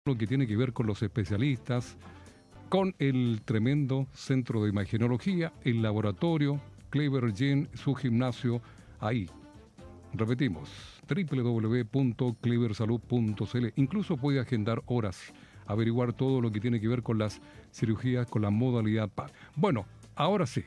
lo que tiene que ver con los especialistas, con el tremendo centro de imagenología, el laboratorio, Clever Gen, su gimnasio, ahí. Repetimos, www.cleversalud.cl. Incluso puede agendar horas, averiguar todo lo que tiene que ver con las cirugías, con la modalidad PAC. Bueno, ahora sí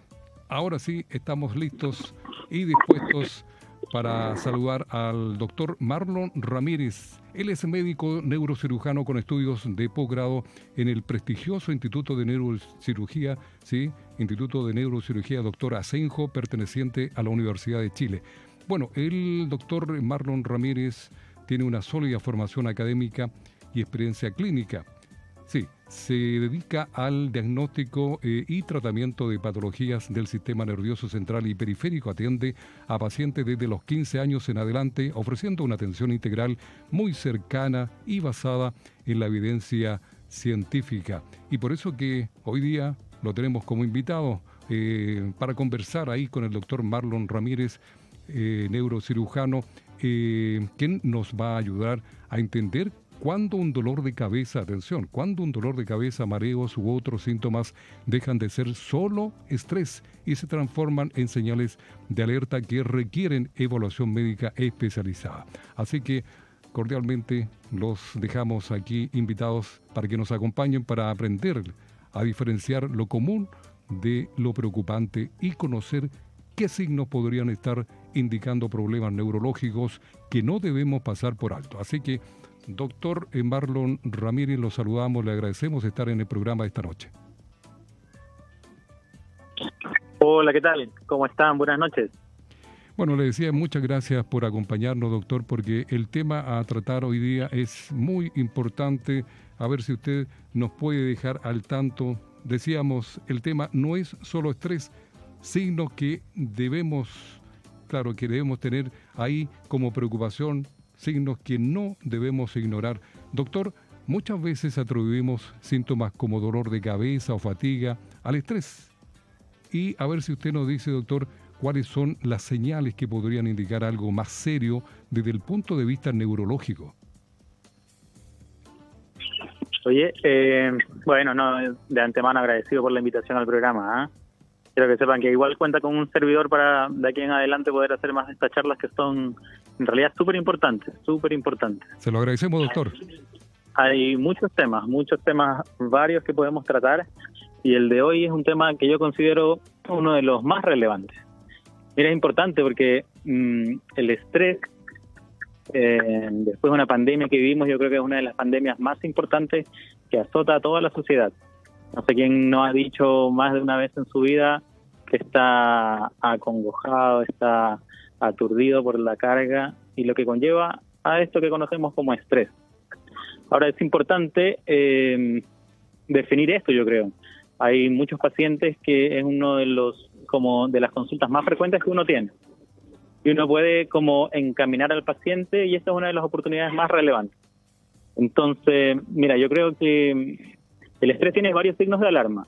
estamos listos y dispuestos para saludar al doctor Marlon Ramírez. Él es médico neurocirujano con estudios de posgrado en el prestigioso Instituto de Neurocirugía, ¿sí? Instituto de Neurocirugía Dr. Asenjo, perteneciente a la Universidad de Chile. Bueno, el doctor Marlon Ramírez tiene una sólida formación académica y experiencia clínica. Sí, se dedica al diagnóstico y tratamiento de patologías del sistema nervioso central y periférico. Atiende a pacientes desde los 15 años en adelante, ofreciendo una atención integral muy cercana y basada en la evidencia científica. Y por eso que hoy día lo tenemos como invitado para conversar ahí con el doctor Marlon Ramírez, neurocirujano, quien nos va a ayudar a entender cuando un dolor de cabeza, atención, cuando un dolor de cabeza, mareos u otros síntomas dejan de ser solo estrés y se transforman en señales de alerta que requieren evaluación médica especializada. Así que cordialmente los dejamos aquí invitados para que nos acompañen para aprender a diferenciar lo común de lo preocupante y conocer qué signos podrían estar indicando problemas neurológicos que no debemos pasar por alto. Así que, doctor Marlon Ramírez, lo saludamos, le agradecemos estar en el programa esta noche. Hola, ¿qué tal? ¿Cómo están? Buenas noches. Bueno, le decía muchas gracias por acompañarnos, doctor, porque el tema a tratar hoy día es muy importante. A ver si usted nos puede dejar al tanto. Decíamos, el tema no es solo estrés, signos que debemos tener ahí como preocupación, signos que no debemos ignorar. Doctor, muchas veces atribuimos síntomas como dolor de cabeza o fatiga al estrés. Y a ver si usted nos dice, doctor, cuáles son las señales que podrían indicar algo más serio desde el punto de vista neurológico. Oye, bueno, no, de antemano agradecido por la invitación al programa. Quiero que sepan que igual cuenta con un servidor para de aquí en adelante poder hacer más de estas charlas que son en realidad súper importantes, súper importantes. Se lo agradecemos, doctor. Hay muchos temas, varios que podemos tratar, y el de hoy es un tema que yo considero uno de los más relevantes. Mira, es importante porque el estrés, después de una pandemia que vivimos, yo creo que es una de las pandemias más importantes que azota a toda la sociedad. No sé quién no ha dicho más de una vez en su vida que está acongojado, está aturdido por la carga y lo que conlleva a esto que conocemos como estrés. Ahora es importante definir esto, yo creo. Hay muchos pacientes que es uno de de las consultas más frecuentes que uno tiene. Y uno puede como encaminar al paciente y esta es una de las oportunidades más relevantes. Entonces, mira, yo creo que el estrés tiene varios signos de alarma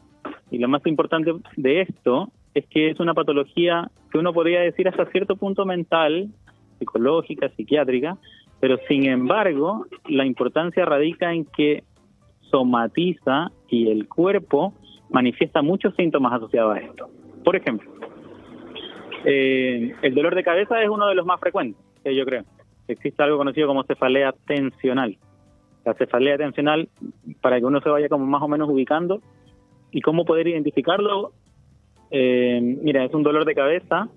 y lo más importante de esto es que es una patología que uno podría decir hasta cierto punto mental, psicológica, psiquiátrica, pero sin embargo la importancia radica en que somatiza y el cuerpo manifiesta muchos síntomas asociados a esto. Por ejemplo, el dolor de cabeza es uno de los más frecuentes, yo creo. Existe algo conocido como cefalea tensional. La cefalea tensional, para que uno se vaya como más o menos ubicando, y cómo poder identificarlo, mira, es un dolor de cabeza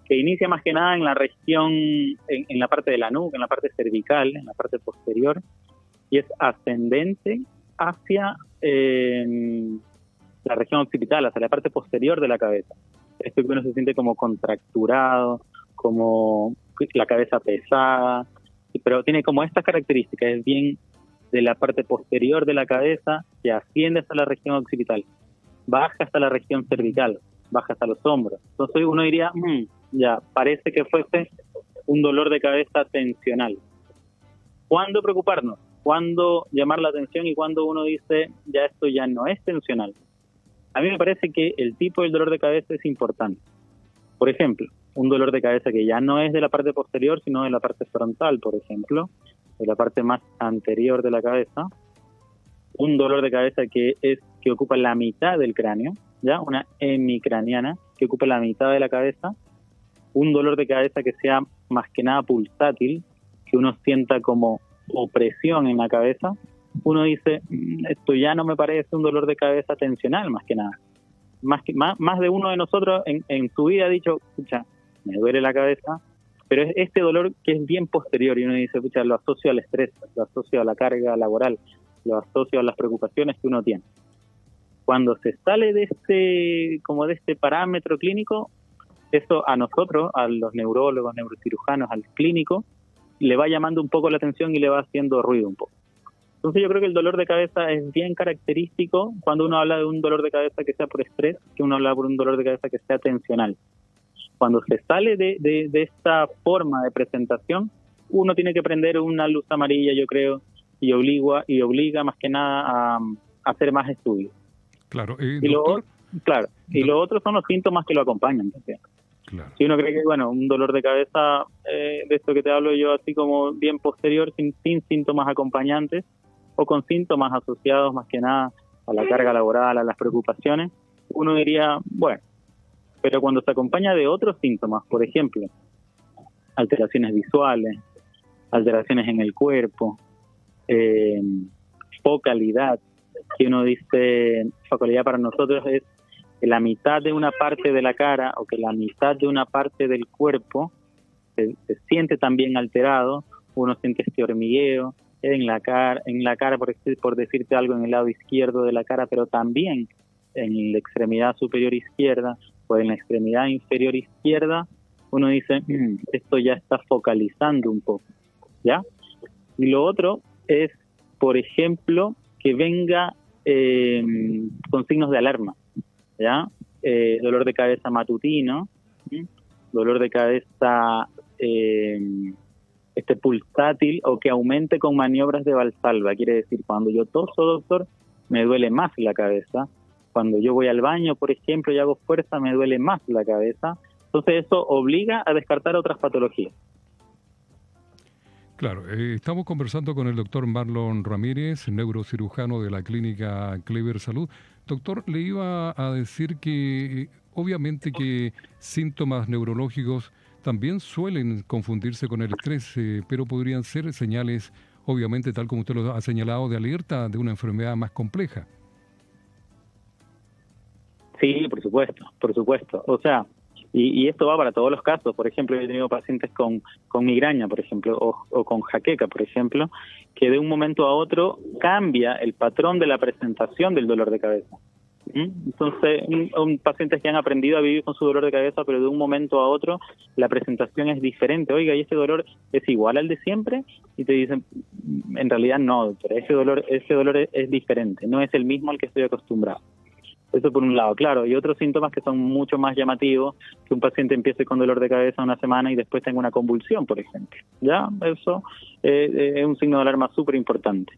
que inicia más que nada en la región, en la parte de la nuca, en la parte cervical, en la parte posterior, y es ascendente hacia la región occipital, hacia la parte posterior de la cabeza. Esto que uno se siente como contracturado, como la cabeza pesada, pero tiene como estas características, es bien de la parte posterior de la cabeza que asciende hasta la región occipital, baja hasta la región cervical, baja hasta los hombros. Entonces uno diría, ya, parece que fuese un dolor de cabeza tensional. ¿Cuándo preocuparnos? ¿Cuándo llamar la atención? Y cuando uno dice, ya esto ya no es tensional. A mí me parece que el tipo del dolor de cabeza es importante. Por ejemplo, un dolor de cabeza que ya no es de la parte posterior, sino de la parte frontal, por ejemplo, de la parte más anterior de la cabeza, un dolor de cabeza que ocupa la mitad del cráneo, ya una hemicraniana que ocupa la mitad de la cabeza, un dolor de cabeza que sea más que nada pulsátil, que uno sienta como opresión en la cabeza, uno dice, esto ya no me parece un dolor de cabeza tensional, más que nada. Más de uno de nosotros en su vida ha dicho, escucha, me duele la cabeza, pero es este dolor que es bien posterior y uno dice, escucha, lo asocio al estrés, lo asocio a la carga laboral, lo asocio a las preocupaciones que uno tiene. Cuando se sale de este parámetro clínico, eso a nosotros, a los neurólogos, neurocirujanos, al clínico, le va llamando un poco la atención y le va haciendo ruido un poco. Entonces yo creo que el dolor de cabeza es bien característico cuando uno habla de un dolor de cabeza que sea por estrés, que uno habla por un dolor de cabeza que sea tensional. Cuando se sale de esta forma de presentación, uno tiene que prender una luz amarilla, yo creo, y obliga más que nada a hacer más estudios. Claro, y lo otro son los síntomas que lo acompañan también. Claro. Si uno cree que, un dolor de cabeza, de esto que te hablo yo, así como bien posterior, sin síntomas acompañantes, o con síntomas asociados más que nada a la carga laboral, a las preocupaciones, uno diría, pero cuando se acompaña de otros síntomas, por ejemplo, alteraciones visuales, alteraciones en el cuerpo, focalidad, que uno dice, focalidad para nosotros es que la mitad de una parte de la cara o que la mitad de una parte del cuerpo se siente también alterado, uno siente este hormigueo en la cara por decirte algo, en el lado izquierdo de la cara, pero también en la extremidad superior izquierda o en la extremidad inferior izquierda, uno dice, esto ya está focalizando un poco, ¿ya? Y lo otro es, por ejemplo, que venga con signos de alarma, ¿ya? Dolor de cabeza matutino, dolor de cabeza pulsátil o que aumente con maniobras de Valsalva. Quiere decir, cuando yo toso, doctor, me duele más la cabeza. Cuando yo voy al baño, por ejemplo, y hago fuerza, me duele más la cabeza. Entonces eso obliga a descartar otras patologías. Claro, estamos conversando con el doctor Marlon Ramírez, neurocirujano de la clínica Clever Salud. Doctor, le iba a decir que obviamente que síntomas neurológicos también suelen confundirse con el estrés, pero podrían ser señales, obviamente, tal como usted lo ha señalado, de alerta de una enfermedad más compleja. Sí, por supuesto. O sea, y esto va para todos los casos. Por ejemplo, yo he tenido pacientes con migraña, por ejemplo, o con jaqueca, por ejemplo, que de un momento a otro cambia el patrón de la presentación del dolor de cabeza. Entonces, pacientes que han aprendido a vivir con su dolor de cabeza, pero de un momento a otro la presentación es diferente. Oiga, ¿y este dolor es igual al de siempre? Y te dicen, en realidad no, doctora, ese dolor es diferente, no es el mismo al que estoy acostumbrado. Eso por un lado, claro. Y otros síntomas que son mucho más llamativos, que un paciente empiece con dolor de cabeza una semana y después tenga una convulsión, por ejemplo. ¿Ya? Eso es un signo de alarma súper importante.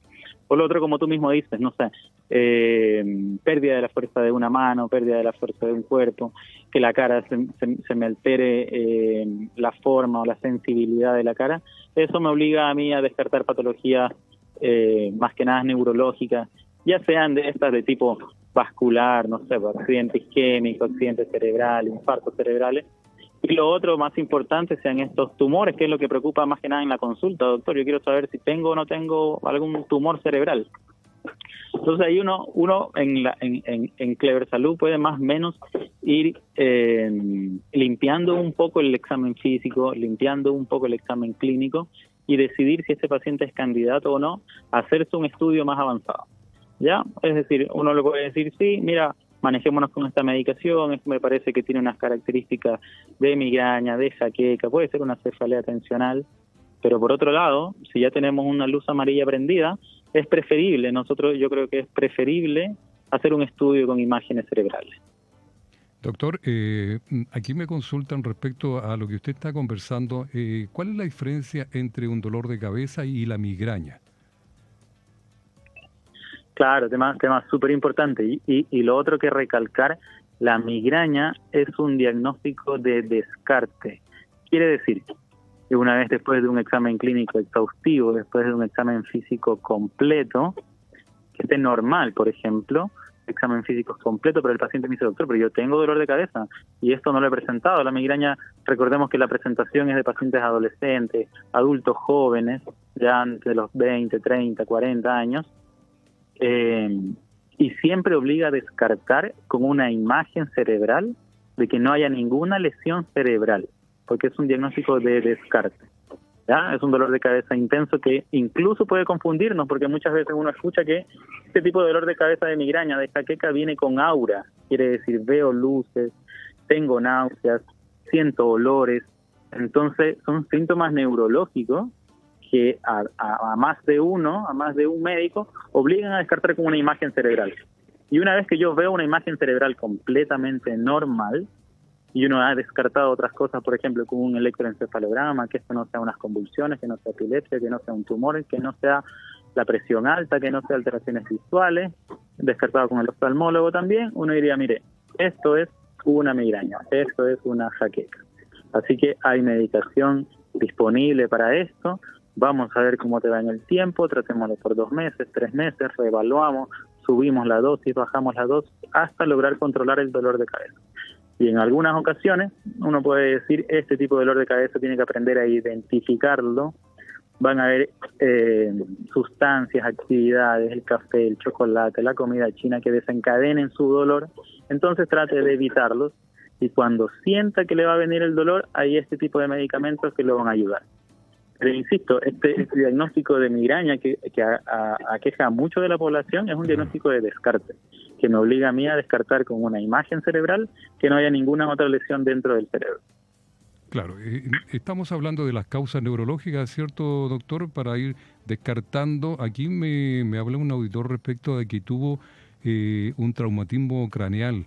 Por lo otro, como tú mismo dices, no sé, pérdida de la fuerza de una mano, pérdida de la fuerza de un cuerpo, que la cara se me altere la forma o la sensibilidad de la cara, eso me obliga a mí a descartar patologías más que nada neurológicas, ya sean de estas de tipo vascular, no sé, accidente isquémico, accidente cerebral, infartos cerebrales. Y lo otro más importante sean estos tumores, que es lo que preocupa más que nada en la consulta. Doctor, yo quiero saber si tengo o no tengo algún tumor cerebral. Entonces ahí uno en Clever Salud puede más o menos ir limpiando un poco el examen físico, limpiando un poco el examen clínico y decidir si este paciente es candidato o no a hacerse un estudio más avanzado. ¿Ya? Es decir, uno le puede decir, sí, mira, manejémonos con esta medicación, esto me parece que tiene unas características de migraña, de jaqueca, puede ser una cefalea tensional, pero por otro lado, si ya tenemos una luz amarilla prendida, es preferible, yo creo que es preferible hacer un estudio con imágenes cerebrales. Doctor, aquí me consultan respecto a lo que usted está conversando, ¿cuál es la diferencia entre un dolor de cabeza y la migraña? Claro, tema súper importante. Y lo otro que recalcar, la migraña es un diagnóstico de descarte. Quiere decir, Y una vez después de un examen clínico exhaustivo, después de un examen físico completo, que esté normal, por ejemplo, examen físico completo, pero el paciente me dice, doctor, pero yo tengo dolor de cabeza y esto no lo he presentado. La migraña, recordemos que la presentación es de pacientes adolescentes, adultos jóvenes, ya entre los 20, 30, 40 años, y siempre obliga a descartar con una imagen cerebral de que no haya ninguna lesión cerebral, porque es un diagnóstico de descarte. ¿Ya? Es un dolor de cabeza intenso que incluso puede confundirnos, porque muchas veces uno escucha que este tipo de dolor de cabeza de migraña, de jaqueca, viene con aura, quiere decir veo luces, tengo náuseas, siento olores. Entonces son síntomas neurológicos que a más de uno, a más de un médico, obligan a descartar con una imagen cerebral. Y una vez que yo veo una imagen cerebral completamente normal, y uno ha descartado otras cosas, por ejemplo, con un electroencefalograma, que esto no sea unas convulsiones, que no sea epilepsia, que no sea un tumor, que no sea la presión alta, que no sea alteraciones visuales, descartado con el oftalmólogo también, uno diría, mire, esto es una migraña, esto es una jaqueca. Así que hay medicación disponible para esto, vamos a ver cómo te va en el tiempo, tratémoslo por 2 meses, 3 meses, reevaluamos, subimos la dosis, bajamos la dosis, hasta lograr controlar el dolor de cabeza. Y en algunas ocasiones uno puede decir, este tipo de dolor de cabeza tiene que aprender a identificarlo. Van a haber sustancias, actividades, el café, el chocolate, la comida china que desencadenen su dolor. Entonces trate de evitarlos. Y cuando sienta que le va a venir el dolor, hay este tipo de medicamentos que lo van a ayudar. Pero insisto, este diagnóstico de migraña que aqueja a mucho de la población es un diagnóstico de descarte, que me obliga a mí a descartar con una imagen cerebral que no haya ninguna otra lesión dentro del cerebro. Claro, estamos hablando de las causas neurológicas, ¿cierto, doctor? Para ir descartando, aquí me habló un auditor respecto de que tuvo un traumatismo craneal.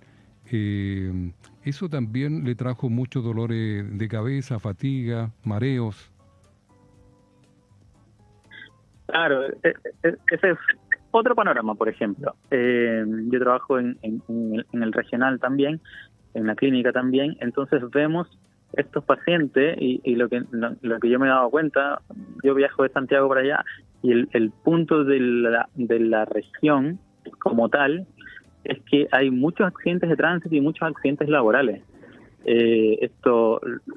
Eso también le trajo muchos dolores de cabeza, fatiga, mareos. Claro, ese es otro panorama, por ejemplo. Yo trabajo en el regional también, en la clínica también, entonces vemos estos pacientes y lo que yo me he dado cuenta, yo viajo de Santiago para allá y el punto de la región como tal es que hay muchos accidentes de tránsito y muchos accidentes laborales.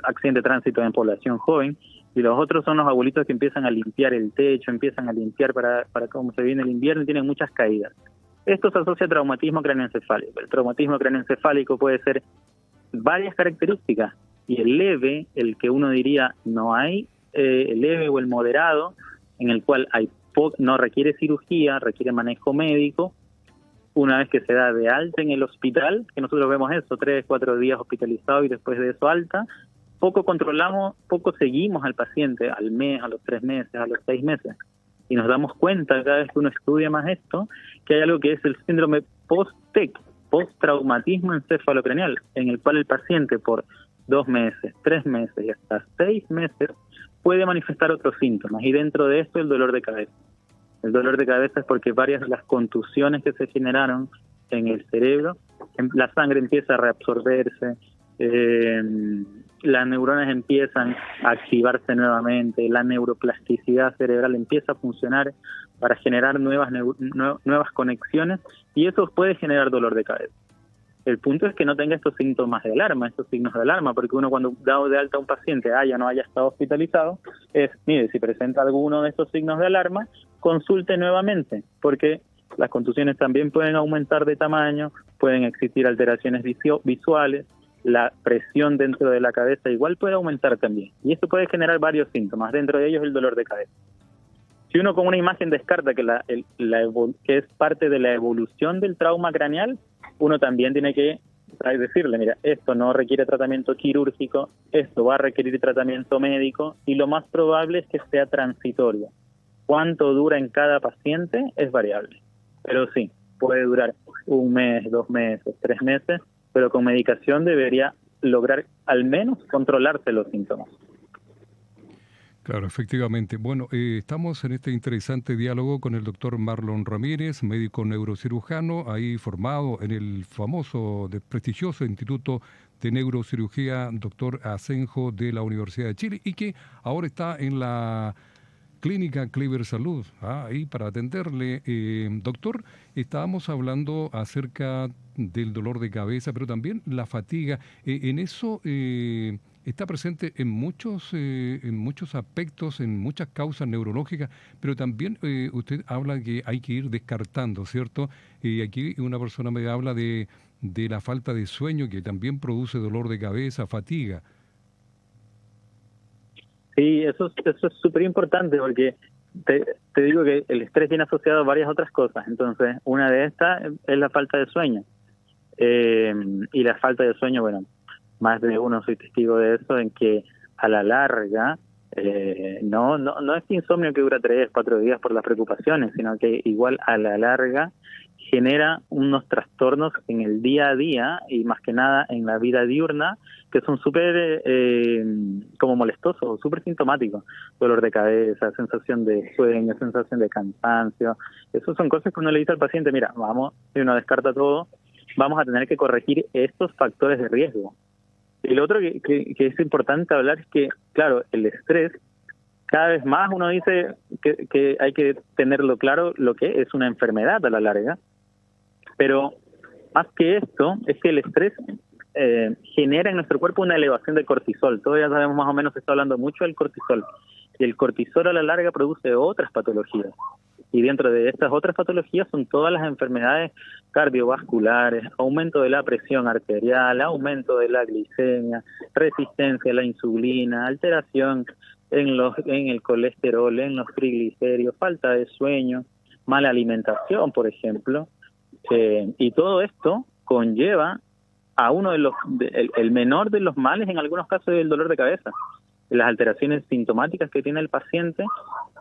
Accidentes de tránsito en población joven, y los otros son los abuelitos que empiezan a limpiar el techo, empiezan a limpiar para cómo se viene el invierno y tienen muchas caídas. Esto se asocia a traumatismo craneoencefálico. El traumatismo craneoencefálico puede ser varias características, y el leve, el que uno diría no hay, el leve o el moderado, en el cual no requiere cirugía, requiere manejo médico. Una vez que se da de alta en el hospital, que nosotros vemos eso, 3, 4 días hospitalizado y después de eso alta, poco controlamos, poco seguimos al paciente al mes, a los 3 meses, a los 6 meses. Y nos damos cuenta cada vez que uno estudia más esto, que hay algo que es el síndrome post-TEC, post-traumatismo encefalocraneal, en el cual el paciente por 2 meses, 3 meses y hasta 6 meses puede manifestar otros síntomas. Y dentro de esto el dolor de cabeza. El dolor de cabeza es porque varias de las contusiones que se generaron en el cerebro, la sangre empieza a reabsorberse, las neuronas empiezan a activarse nuevamente, la neuroplasticidad cerebral empieza a funcionar para generar nuevas conexiones, y eso puede generar dolor de cabeza. El punto es que no tenga estos síntomas de alarma, estos signos de alarma, porque uno cuando da de alta a un paciente, ya no haya estado hospitalizado, mire, si presenta alguno de estos signos de alarma, consulte nuevamente, porque las contusiones también pueden aumentar de tamaño, pueden existir alteraciones visuales, la presión dentro de la cabeza igual puede aumentar también, y esto puede generar varios síntomas, dentro de ellos el dolor de cabeza. Si uno con una imagen descarta que es parte de la evolución del trauma craneal, uno también tiene que decirle, mira, esto no requiere tratamiento quirúrgico, esto va a requerir tratamiento médico, y lo más probable es que sea transitorio. Cuánto dura en cada paciente es variable, pero sí, puede durar 1 mes, 2 meses, 3 meses, pero con medicación debería lograr al menos controlarse los síntomas. Claro, efectivamente. Bueno, estamos en este interesante diálogo con el doctor Marlon Ramírez, médico neurocirujano, ahí formado en el famoso, prestigioso Instituto de Neurocirugía, doctor Asenjo de la Universidad de Chile, y que ahora está en la Clínica Clever Salud, ahí para atenderle. Doctor, estábamos hablando acerca del dolor de cabeza, pero también la fatiga. En eso está presente en muchos aspectos, en muchas causas neurológicas, pero también usted habla que hay que ir descartando, ¿cierto? Aquí una persona me habla de la falta de sueño, que también produce dolor de cabeza, fatiga. Sí, eso es súper importante porque te digo que el estrés viene asociado a varias otras cosas. Entonces, una de estas es la falta de sueño. Y la falta de sueño, bueno, más de uno soy testigo de eso, en que a la larga, no es insomnio que dura 3, 4 días por las preocupaciones, sino que igual a la larga genera unos trastornos en el día a día y más que nada en la vida diurna que son súper como molestosos, súper sintomáticos. Dolor de cabeza, sensación de sueño, sensación de cansancio. Esas son cosas que uno le dice al paciente, mira, vamos, si uno descarta todo, vamos a tener que corregir estos factores de riesgo. Y lo otro que es importante hablar es que, claro, el estrés, cada vez más uno dice que hay que tenerlo claro lo que es una enfermedad a la larga, pero más que esto, es que el estrés genera en nuestro cuerpo una elevación de cortisol. Todos ya sabemos más o menos, se está hablando mucho del cortisol. Y el cortisol a la larga produce otras patologías. Y dentro de estas otras patologías son todas las enfermedades cardiovasculares, aumento de la presión arterial, aumento de la glicemia, resistencia a la insulina, alteración en el colesterol, en los triglicéridos, falta de sueño, mala alimentación, por ejemplo. Y todo esto conlleva a uno de el menor de los males, en algunos casos, es el dolor de cabeza. Las alteraciones sintomáticas que tiene el paciente,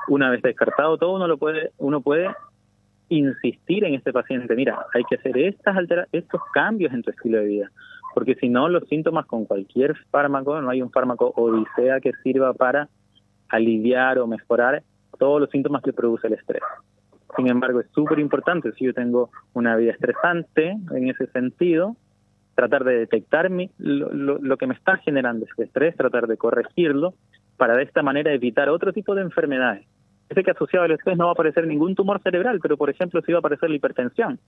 una vez descartado todo, uno puede insistir en este paciente, mira, hay que hacer estos cambios en tu estilo de vida, porque si no, los síntomas con cualquier fármaco, no hay un fármaco odisea que sirva para aliviar o mejorar todos los síntomas que produce el estrés. Sin embargo, es súper importante, si yo tengo una vida estresante en ese sentido, tratar de detectar lo que me está generando ese estrés, tratar de corregirlo, para de esta manera evitar otro tipo de enfermedades. Sé que asociado al estrés no va a aparecer ningún tumor cerebral, pero por ejemplo sí va a aparecer la hipertensión.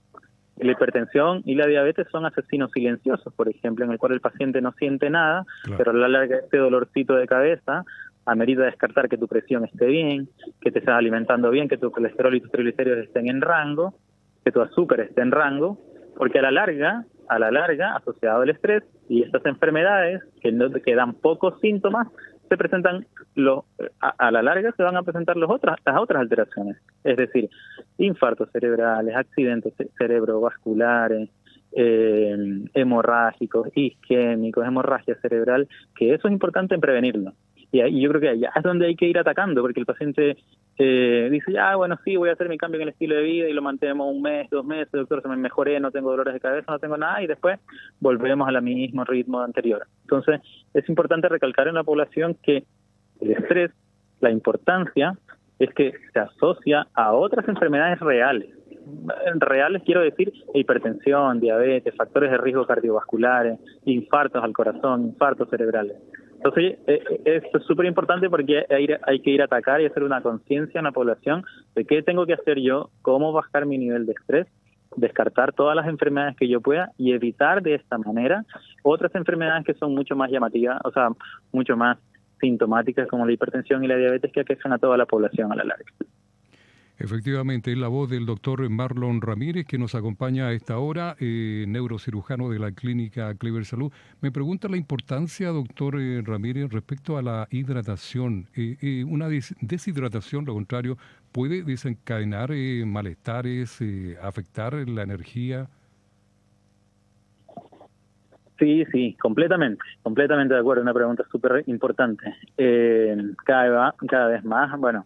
La hipertensión y la diabetes son asesinos silenciosos, por ejemplo, en el cual el paciente no siente nada, claro, pero a la larga este dolorcito de cabeza amerita descartar que tu presión esté bien, que te estás alimentando bien, que tu colesterol y tus triglicéridos estén en rango, que tu azúcar esté en rango, porque a la larga, asociado al estrés y estas enfermedades que dan pocos síntomas, se presentan a la larga se van a presentar las otras alteraciones, es decir, infartos cerebrales, accidentes cerebrovasculares, hemorrágicos, isquémicos, hemorragia cerebral, que eso es importante en prevenirlo. Y yo creo que allá es donde hay que ir atacando, porque el paciente dice, bueno, sí, voy a hacer mi cambio en el estilo de vida y lo mantenemos 1 mes, 2 meses, doctor, se me mejoré, no tengo dolores de cabeza, no tengo nada, y después volvemos al mismo ritmo anterior. Entonces, es importante recalcar en la población que el estrés, la importancia es que se asocia a otras enfermedades reales. Reales quiero decir hipertensión, diabetes, factores de riesgo cardiovasculares, infartos al corazón, infartos cerebrales. Entonces, esto es súper importante porque hay que ir a atacar y hacer una conciencia en la población de qué tengo que hacer yo, cómo bajar mi nivel de estrés, descartar todas las enfermedades que yo pueda y evitar de esta manera otras enfermedades que son mucho más llamativas, o sea, mucho más sintomáticas como la hipertensión y la diabetes que aquejan a toda la población a la larga. Efectivamente, es la voz del doctor Marlon Ramírez que nos acompaña a esta hora, neurocirujano de la Clínica Clever Salud. Me pregunta la importancia, doctor Ramírez, respecto a la hidratación. Una deshidratación, lo contrario, puede desencadenar malestares, afectar la energía. Sí, completamente de acuerdo, una pregunta súper importante. Cada vez más, bueno,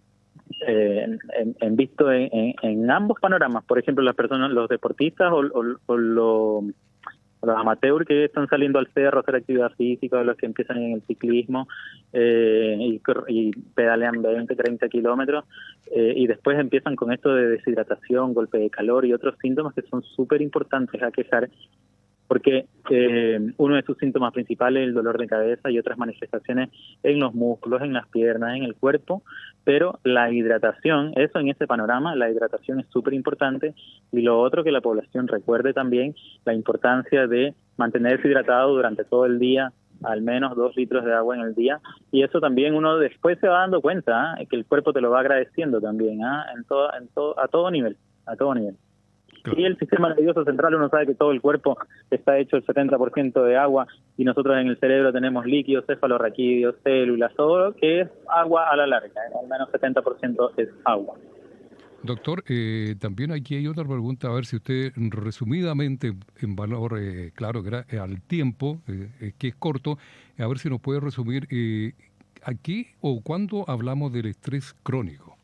visto en ambos panoramas, por ejemplo, las personas, los deportistas o los amateurs que están saliendo al cerro a hacer actividad física, los que empiezan en el ciclismo y pedalean 20, 30 kilómetros y después empiezan con esto de deshidratación, golpe de calor y otros síntomas que son súper importantes a quejar, porque uno de sus síntomas principales es el dolor de cabeza y otras manifestaciones en los músculos, en las piernas, en el cuerpo, pero la hidratación, eso en ese panorama, la hidratación es súper importante, y lo otro que la población recuerde también, la importancia de mantenerse hidratado durante todo el día, al menos 2 litros de agua en el día, y eso también uno después se va dando cuenta, que el cuerpo te lo va agradeciendo también, a todo nivel, a todo nivel. Y el sistema nervioso central, uno sabe que todo el cuerpo está hecho el 70% de agua y nosotros en el cerebro tenemos líquidos, cefalorraquídeos, células, todo lo que es agua a la larga, al menos 70% es agua. Doctor, también aquí hay otra pregunta, a ver si usted resumidamente, en valor, claro, al tiempo, que es corto, a ver si nos puede resumir aquí o cuándo hablamos del estrés crónico.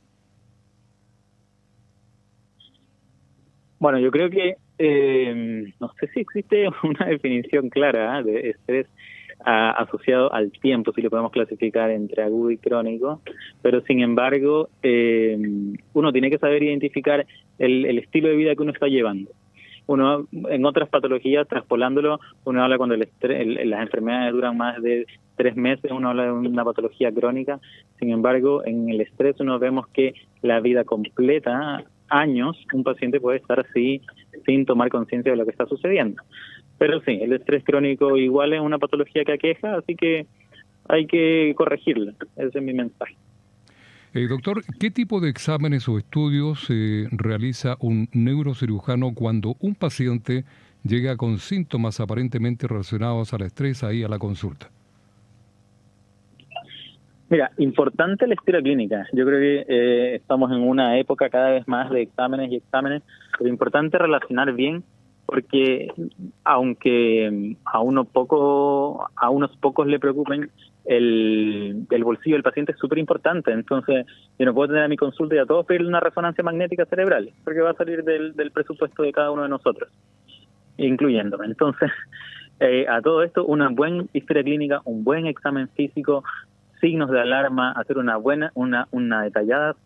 Bueno, yo creo que no sé si existe una definición clara de estrés asociado al tiempo, si lo podemos clasificar entre agudo y crónico, pero sin embargo uno tiene que saber identificar el estilo de vida que uno está llevando. Uno en otras patologías, traspolándolo, uno habla cuando las enfermedades duran más de 3 meses, uno habla de una patología crónica. Sin embargo, en el estrés uno vemos que la vida completa, años, un paciente puede estar así sin tomar conciencia de lo que está sucediendo. Pero sí, el estrés crónico igual es una patología que aqueja, así que hay que corregirla. Ese es mi mensaje. Doctor, ¿qué tipo de exámenes o estudios realiza un neurocirujano cuando un paciente llega con síntomas aparentemente relacionados al estrés ahí a la consulta? Mira, importante la historia clínica. Yo creo que estamos en una época cada vez más de exámenes y exámenes, pero importante relacionar bien, porque aunque a unos pocos le preocupen, el bolsillo del paciente es súper importante. Entonces, yo no puedo tener a mi consulta y a todos pedirle una resonancia magnética cerebral, porque va a salir del presupuesto de cada uno de nosotros, incluyéndome. Entonces, a todo esto, una buena historia clínica, un buen examen físico, signos de alarma, hacer una detallada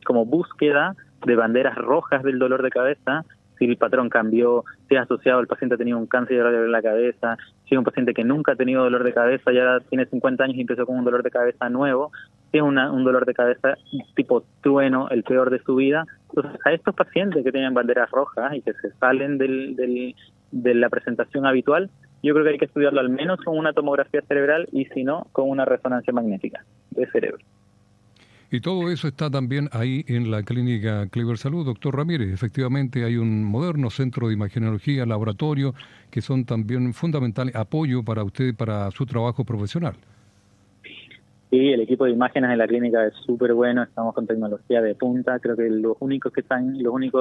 como búsqueda de banderas rojas del dolor de cabeza, si el patrón cambió, si es asociado al paciente ha tenido un cáncer y ahora le duele la cabeza, si es un paciente que nunca ha tenido dolor de cabeza y ahora tiene 50 años y empezó con un dolor de cabeza nuevo, si es un dolor de cabeza tipo trueno, el peor de su vida. Entonces, a estos pacientes que tienen banderas rojas y que se salen de la presentación habitual, yo creo que hay que estudiarlo al menos con una tomografía cerebral y si no, con una resonancia magnética de cerebro. Y todo eso está también ahí en la clínica Clever Salud, doctor Ramírez. Efectivamente hay un moderno centro de imagenología, laboratorio, que son también fundamentales apoyo para usted, para su trabajo profesional. Sí, el equipo de imágenes en la clínica es súper bueno, estamos con tecnología de punta, creo que los únicos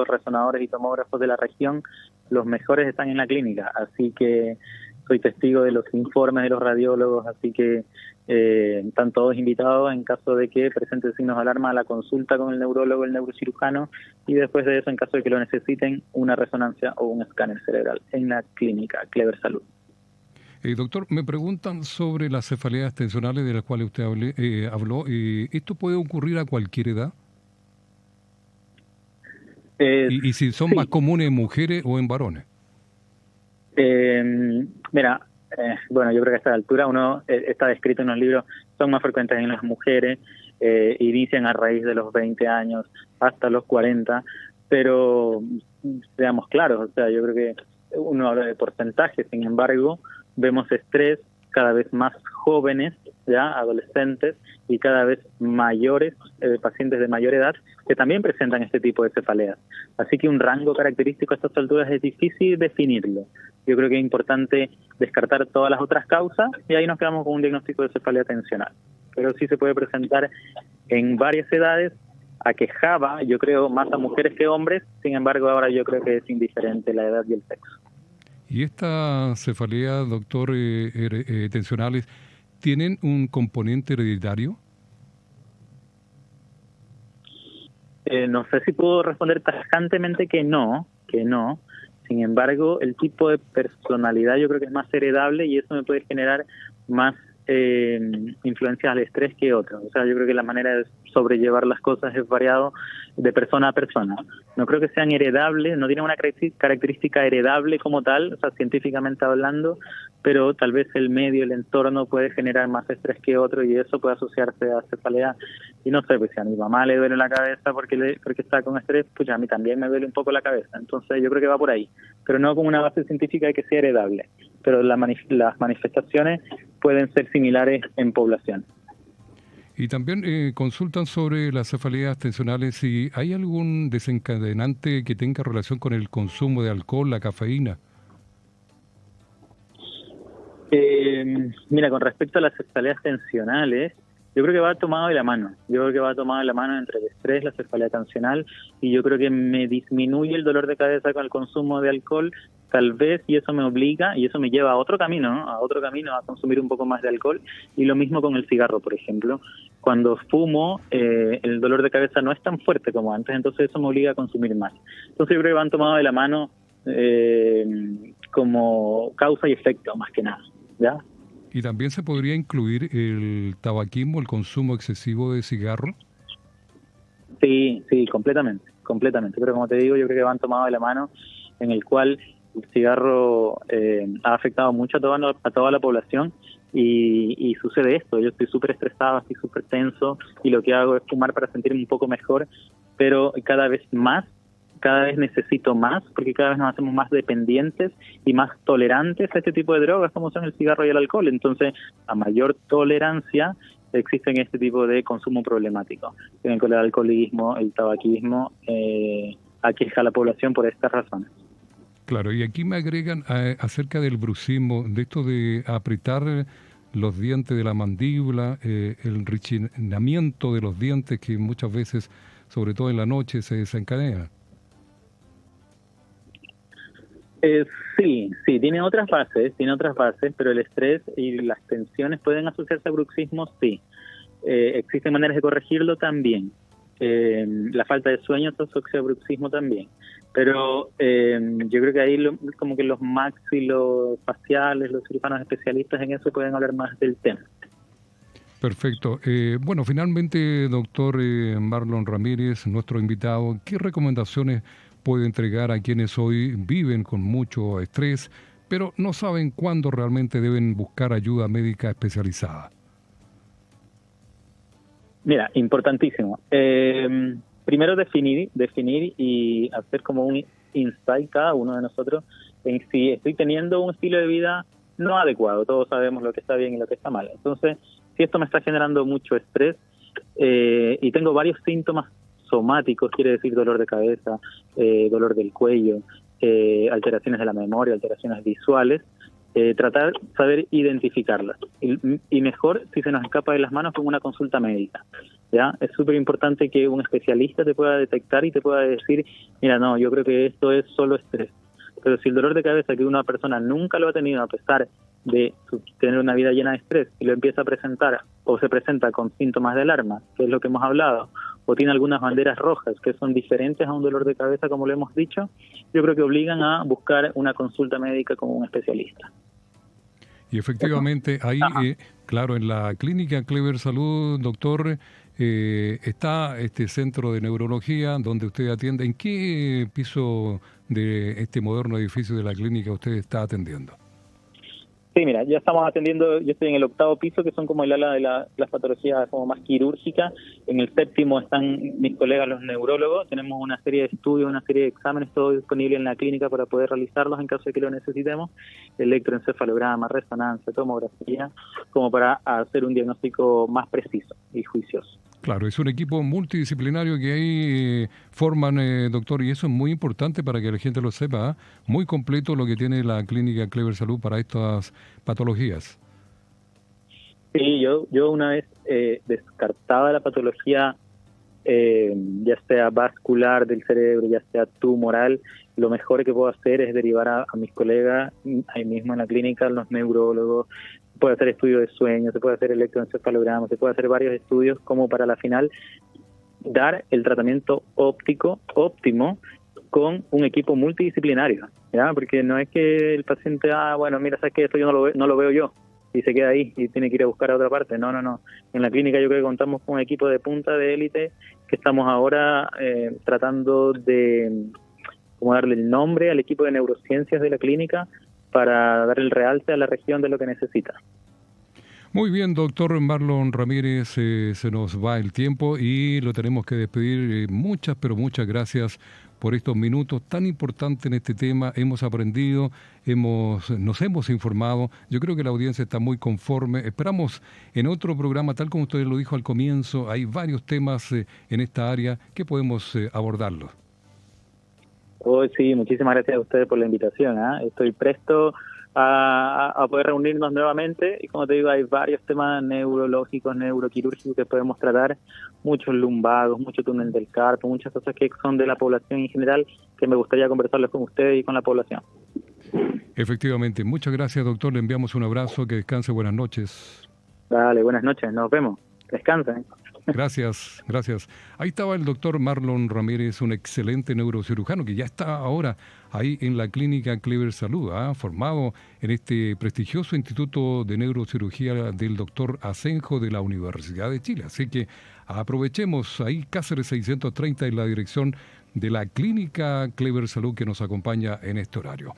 resonadores y tomógrafos de la región, los mejores están en la clínica, así que soy testigo de los informes de los radiólogos, así que están todos invitados en caso de que presenten signos de alarma a la consulta con el neurólogo, el neurocirujano, y después de eso, en caso de que lo necesiten, una resonancia o un escáner cerebral en la clínica Clever Salud. Doctor, me preguntan sobre las cefaleas tensionales de las cuales usted habló. ¿Esto puede ocurrir a cualquier edad? ¿Y si son más comunes en mujeres o en varones? Mira, bueno, yo creo que a esta altura está descrito en los libros, son más frecuentes en las mujeres, inician a raíz de los 20 años hasta los 40, pero seamos claros, o sea, yo creo que uno habla de porcentaje, sin embargo, vemos estrés cada vez más jóvenes, ya adolescentes, y cada vez mayores, pacientes de mayor edad, que también presentan este tipo de cefaleas. Así que un rango característico a estas alturas es difícil definirlo. Yo creo que es importante descartar todas las otras causas y ahí nos quedamos con un diagnóstico de cefalea tensional. Pero sí se puede presentar en varias edades, aquejaba, yo creo, más a mujeres que hombres, sin embargo ahora yo creo que es indiferente la edad y el sexo. ¿Y estas cefaleas, doctor, tensionales, tienen un componente hereditario? No sé si puedo responder tajantemente que no. Sin Sin embargo, el tipo de personalidad yo creo que es más heredable y eso me puede generar más influencias al estrés que otras. O sea, yo creo que la manera de sobrellevar las cosas es variado de persona a persona. No creo que sean heredables, no tienen una característica heredable como tal, o sea, científicamente hablando, pero tal vez el medio, el entorno puede generar más estrés que otro y eso puede asociarse a cefalea. Y no sé, pues si a mi mamá le duele la cabeza porque está con estrés, pues a mí también me duele un poco la cabeza. Entonces yo creo que va por ahí, pero no con una base científica de que sea heredable. Pero las manifestaciones pueden ser similares en población. Y también consultan sobre las cefaleas tensionales si hay algún desencadenante que tenga relación con el consumo de alcohol, la cafeína. Mira, con respecto a las cefaleas tensionales, yo creo que va tomado de la mano. Yo creo que va tomado de la mano entre el estrés, la cefalea tensional, y yo creo que me disminuye el dolor de cabeza con el consumo de alcohol, tal vez, y eso me obliga, y eso me lleva a otro camino, ¿no? A consumir un poco más de alcohol, y lo mismo con el cigarro, por ejemplo. Cuando fumo, el dolor de cabeza no es tan fuerte como antes, entonces eso me obliga a consumir más. Entonces yo creo que van tomados de la mano como causa y efecto, más que nada, ¿ya? ¿Y también se podría incluir el tabaquismo, el consumo excesivo de cigarro? Sí, completamente. Pero como te digo, yo creo que van tomados de la mano, en el cual el cigarro ha afectado mucho a toda la población y sucede esto. Yo estoy súper estresado, estoy súper tenso y lo que hago es fumar para sentirme un poco mejor, pero cada vez necesito más, porque cada vez nos hacemos más dependientes y más tolerantes a este tipo de drogas como son el cigarro y el alcohol. Entonces, a mayor tolerancia existen este tipo de consumo problemático. En el alcoholismo, el tabaquismo, aqueja a la población por estas razones. Claro, y aquí me agregan acerca del bruxismo, de esto de apretar los dientes de la mandíbula, el rechinamiento de los dientes que muchas veces, sobre todo en la noche, se desencadena. Sí, tiene otras bases, pero el estrés y las tensiones pueden asociarse a bruxismo, sí. Existen maneras de corregirlo también. La falta de sueño se asocia a bruxismo también. Pero yo creo que ahí como que los maxilofaciales, los cirujanos especialistas en eso pueden hablar más del tema. Perfecto. Bueno, finalmente, doctor Marlon Ramírez, nuestro invitado, ¿qué recomendaciones puede entregar a quienes hoy viven con mucho estrés, pero no saben cuándo realmente deben buscar ayuda médica especializada? Mira, importantísimo. Primero definir y hacer como un insight cada uno de nosotros en si estoy teniendo un estilo de vida no adecuado. Todos sabemos lo que está bien y lo que está mal. Entonces, si esto me está generando mucho estrés y tengo varios síntomas somáticos, quiere decir dolor de cabeza, dolor del cuello, alteraciones de la memoria, alteraciones visuales, tratar de saber identificarlas. Y mejor, si se nos escapa de las manos, con una consulta médica. ¿Ya? Es súper importante que un especialista te pueda detectar y te pueda decir, mira, no, yo creo que esto es solo estrés. Pero si el dolor de cabeza que una persona nunca lo ha tenido, a pesar de tener una vida llena de estrés, y lo empieza a presentar o se presenta con síntomas de alarma, que es lo que hemos hablado, o tiene algunas banderas rojas que son diferentes a un dolor de cabeza, como lo hemos dicho, yo creo que obligan a buscar una consulta médica con un especialista. Y efectivamente, ahí, claro, en la clínica Clever Salud, doctor, está este centro de neurología donde usted atiende. ¿En qué piso de este moderno edificio de la clínica usted está atendiendo? Sí, mira, ya estamos atendiendo, yo estoy en el 8º piso, que son como el ala de las patologías como más quirúrgicas. En el 7º están mis colegas los neurólogos. Tenemos una serie de estudios, una serie de exámenes, todo disponible en la clínica para poder realizarlos en caso de que lo necesitemos. Electroencefalograma, resonancia, tomografía, como para hacer un diagnóstico más preciso y juicioso. Claro, es un equipo multidisciplinario que ahí forman, doctor, y eso es muy importante para que la gente lo sepa, ¿eh? Muy completo lo que tiene la clínica Clever Salud para estas patologías. Sí, yo una vez descartaba la patología, ya sea vascular del cerebro, ya sea tumoral. Lo mejor que puedo hacer es derivar a mis colegas ahí mismo en la clínica, los neurólogos. Se puede hacer estudio de sueño, se puede hacer electroencefalograma, se puede hacer varios estudios como para la final dar el tratamiento óptimo con un equipo multidisciplinario, ¿ya? Porque no es que el paciente, bueno, mira, sabes que esto yo no lo veo yo, y se queda ahí y tiene que ir a buscar a otra parte. No. En la clínica yo creo que contamos con un equipo de punta de élite que estamos ahora tratando de como darle el nombre al equipo de neurociencias de la clínica para dar el realce a la región de lo que necesita. Muy bien, doctor Marlon Ramírez, se nos va el tiempo y lo tenemos que despedir. Muchas, pero muchas gracias por estos minutos tan importantes en este tema. Hemos aprendido, nos hemos informado. Yo creo que la audiencia está muy conforme. Esperamos en otro programa, tal como usted lo dijo al comienzo, hay varios temas en esta área que podemos abordarlos. Oh, sí, muchísimas gracias a ustedes por la invitación. Estoy presto a poder reunirnos nuevamente y, como te digo, hay varios temas neurológicos, neuroquirúrgicos que podemos tratar, muchos lumbagos, mucho túnel del carpo, muchas cosas que son de la población en general que me gustaría conversarles con ustedes y con la población. Efectivamente, muchas gracias, doctor, le enviamos un abrazo, que descanse, buenas noches. Dale, buenas noches, nos vemos, descansen. Gracias. Ahí estaba el doctor Marlon Ramírez, un excelente neurocirujano que ya está ahora ahí en la clínica Clever Salud, formado en este prestigioso Instituto de Neurocirugía del doctor Asenjo de la Universidad de Chile. Así que aprovechemos ahí Cáceres 630 en la dirección de la clínica Clever Salud que nos acompaña en este horario.